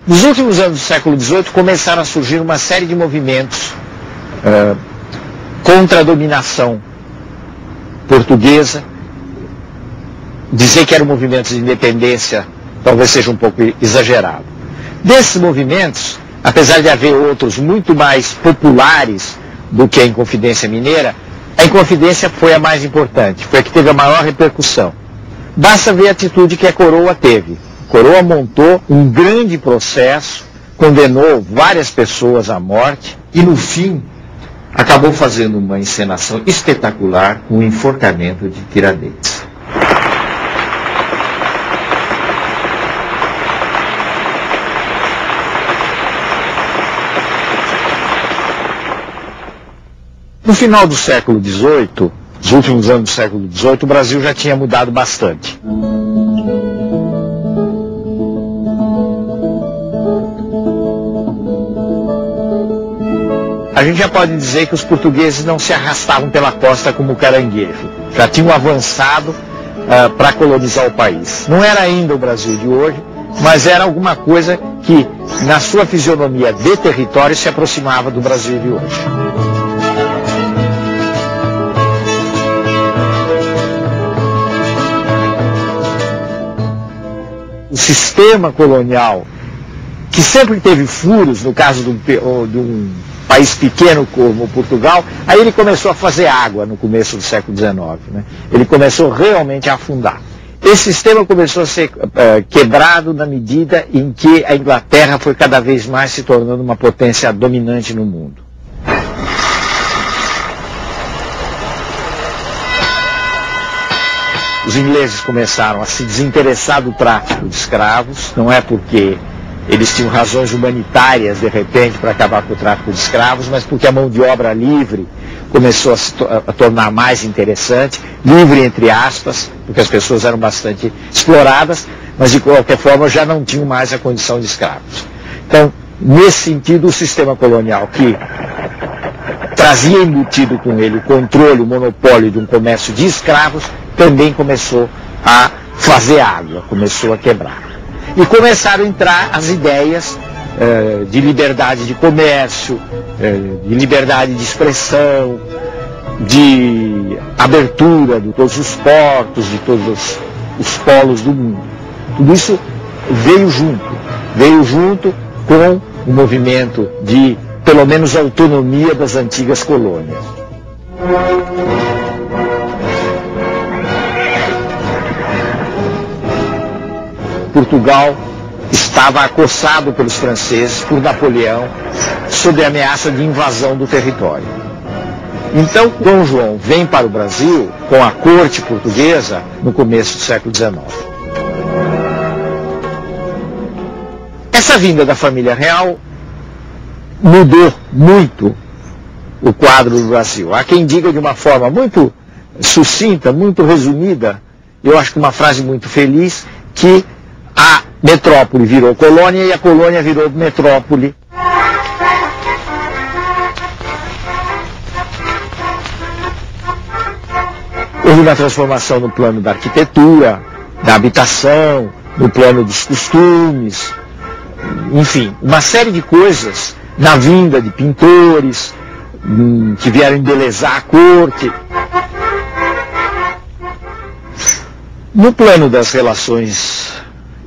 Nos últimos anos do século XVIII começaram a surgir uma série de movimentos contra a dominação portuguesa. Dizer que eram movimentos de independência talvez seja um pouco exagerado. Desses movimentos, apesar de haver outros muito mais populares do que a Inconfidência Mineira, a Inconfidência foi a mais importante, foi a que teve a maior repercussão. Basta ver a atitude que a coroa teve. A coroa montou um grande processo, condenou várias pessoas à morte e, no fim, acabou fazendo uma encenação espetacular com o enforcamento de Tiradentes. No final do século XVIII, nos últimos anos do século XVIII, o Brasil já tinha mudado bastante. A gente já pode dizer que os portugueses não se arrastavam pela costa como caranguejo. Já tinham avançado para colonizar o país. Não era ainda o Brasil de hoje, mas era alguma coisa que, na sua fisionomia de território, se aproximava do Brasil de hoje. O sistema colonial, que sempre teve furos, no caso de um país pequeno como Portugal, aí ele começou a fazer água no começo do século XIX. Né? Ele começou realmente a afundar. Esse sistema começou a ser quebrado na medida em que a Inglaterra foi cada vez mais se tornando uma potência dominante no mundo. Os ingleses começaram a se desinteressar do tráfico de escravos, não é porque eles tinham razões humanitárias, de repente, para acabar com o tráfico de escravos, mas porque a mão de obra livre começou a tornar mais interessante, livre entre aspas, porque as pessoas eram bastante exploradas, mas de qualquer forma já não tinham mais a condição de escravos. Então, nesse sentido, o sistema colonial que trazia embutido com ele o controle, o monopólio de um comércio de escravos, também começou a fazer água, começou a quebrar. E começaram a entrar as ideias de liberdade de comércio, de liberdade de expressão, de abertura de todos os portos, de todos os polos do mundo. Tudo isso veio junto com o movimento de, pelo menos, autonomia das antigas colônias. Portugal estava acossado pelos franceses, por Napoleão, sob a ameaça de invasão do território. Então, Dom João vem para o Brasil com a corte portuguesa no começo do século XIX. Essa vinda da família real mudou muito o quadro do Brasil. Há quem diga de uma forma muito sucinta, muito resumida, eu acho que uma frase muito feliz, que a metrópole virou colônia e a colônia virou metrópole. Houve uma transformação no plano da arquitetura, da habitação, no plano dos costumes, enfim, uma série de coisas, na vinda de pintores que vieram embelezar a corte. No plano das relações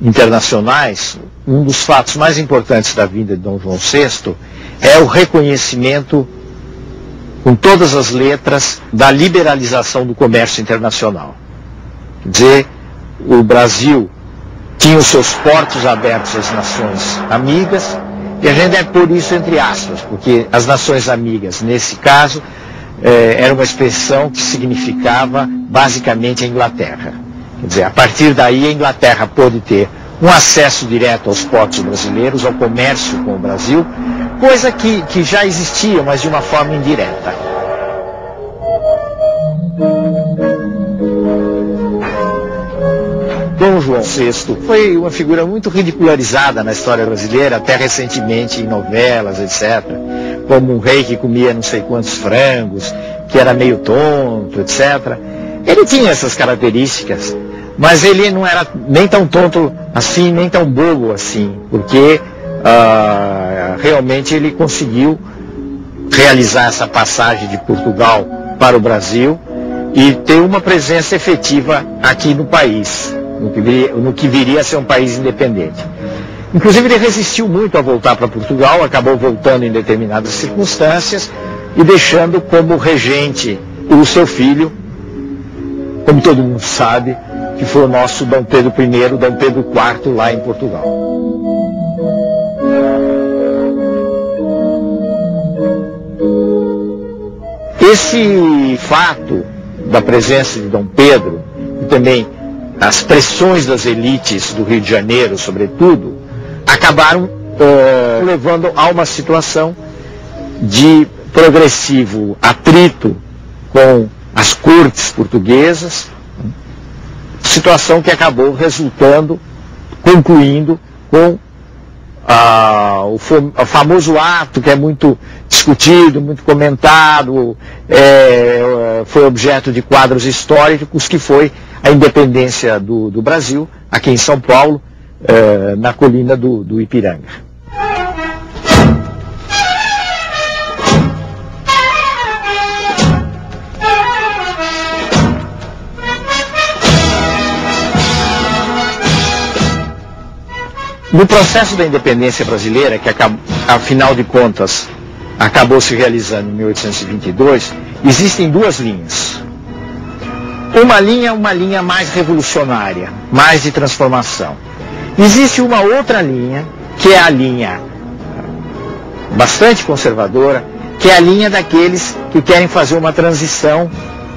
internacionais, um dos fatos mais importantes da vinda de Dom João VI é o reconhecimento, com todas as letras, da liberalização do comércio internacional. Quer dizer, o Brasil tinha os seus portos abertos às nações amigas, e a gente deve pôr isso entre aspas, porque as nações amigas, nesse caso, era uma expressão que significava basicamente a Inglaterra. Quer dizer, a partir daí a Inglaterra pôde ter um acesso direto aos portos brasileiros, ao comércio com o Brasil, coisa que já existia, mas de uma forma indireta. Dom João VI foi uma figura muito ridicularizada na história brasileira, até recentemente em novelas, etc. Como um rei que comia não sei quantos frangos, que era meio tonto, etc. Ele tinha essas características, mas ele não era nem tão tonto assim, nem tão bobo assim, porque realmente ele conseguiu realizar essa passagem de Portugal para o Brasil e ter uma presença efetiva aqui no país, no que viria a ser um país independente. Inclusive ele resistiu muito a voltar para Portugal, acabou voltando em determinadas circunstâncias e deixando como regente o seu filho, como todo mundo sabe, que foi o nosso Dom Pedro I, Dom Pedro IV lá em Portugal. Esse fato da presença de Dom Pedro e também as pressões das elites do Rio de Janeiro, sobretudo, acabaram levando a uma situação de progressivo atrito com as cortes portuguesas, situação que acabou concluindo com o famoso ato que é muito discutido, muito comentado, foi objeto de quadros históricos, que foi a independência do Brasil, aqui em São Paulo, na colina do Ipiranga. No processo da independência brasileira, que afinal de contas acabou se realizando em 1822, existem duas linhas. Uma linha mais revolucionária, mais de transformação. Existe uma outra linha, que é a linha bastante conservadora, que é a linha daqueles que querem fazer uma transição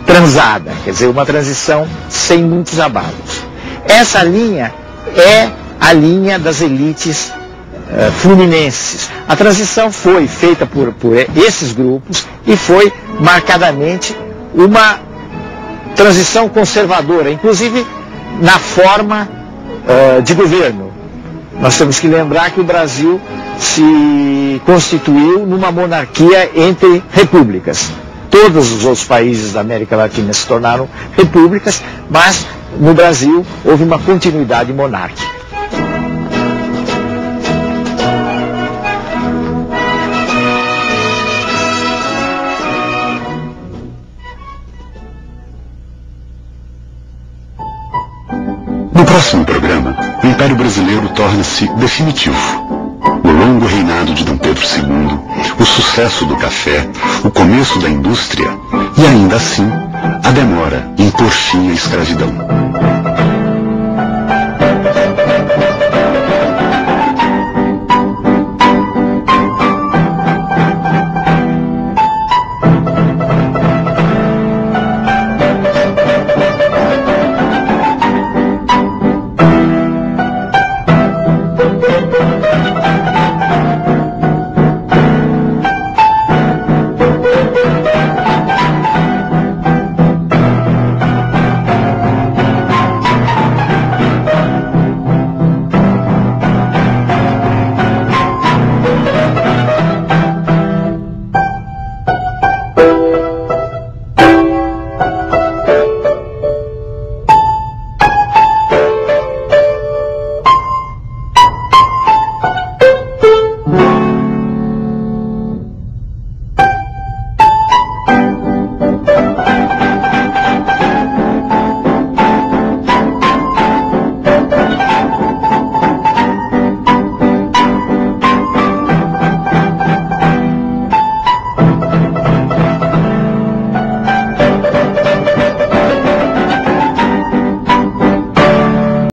transada, quer dizer, uma transição sem muitos abalos. Essa linha é a linha das elites fluminenses. A transição foi feita por esses grupos e foi marcadamente uma transição conservadora, inclusive na forma de governo. Nós temos que lembrar que o Brasil se constituiu numa monarquia entre repúblicas. Todos os outros países da América Latina se tornaram repúblicas, mas no Brasil houve uma continuidade monárquica. No próximo programa, o Império Brasileiro torna-se definitivo. O longo reinado de Dom Pedro II, o sucesso do café, o começo da indústria e, ainda assim, a demora em pôr fim à escravidão.